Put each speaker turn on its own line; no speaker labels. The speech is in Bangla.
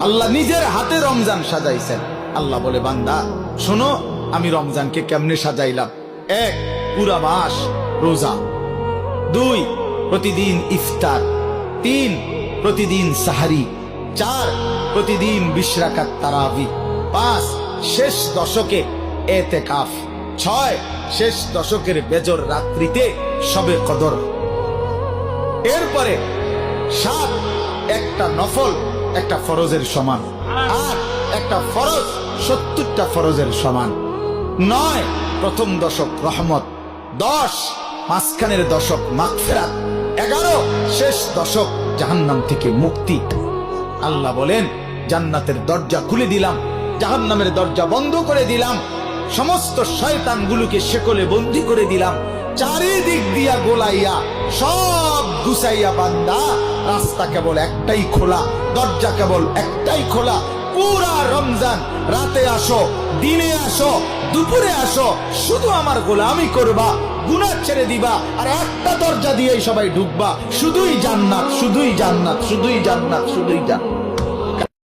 আল্লাহ নিজের হাতে রমজান সাজাইছেন। আল্লাহ বলে, বান্দা শোনো আমি রমজানকে কেমনে সাজাইলাম। 1, পুরা মাস রোজা। 2, প্রতিদিন ইফতার। 3, প্রতিদিন সাহারি। 4, প্রতিদিন 20 রাকাত তারাবি। 5, শেষ দশকে এতেকাফ। 6, শেষ দশকের বেজর রাত্রিতে শবে কদর। এরপরে 7, একটা নফল একটা ফরজের সমান। 8, একটা ফরজ 70টা ফরজের সমান। 9, প্রথম দশক রহমত। 10, মাঝখানের দশক মাগফিরাত। 11, শেষ দশক জাহান্নাম থেকে মুক্তি। আল্লাহ বলেন, জান্নাতের দরজা খুলে দিলাম, জাহান্নামের দরজা বন্ধ করে দিলাম, সমস্ত শয়তানগুলোকে শেকলে বন্দী করে দিলাম, চারিদিক দিয়া গোলাইয়া সব গুছাইয়া বান্দা রাস্তা কেবল একটাই খোলা, দরজা কেবল একটাই খোলা। পুরা রমজান রাতে আসো, দিনে আসো, দুপুরে আসো, শুধু আমার গোলামি করবা, গুনাহ ছেড়ে দিবা, আর একটা দরজা দিয়েই সবাই ঢুকবা। শুধুই জান্নাত, শুধুই জান্নাত, শুধুই জান্নাত, শুধুই জান্নাত।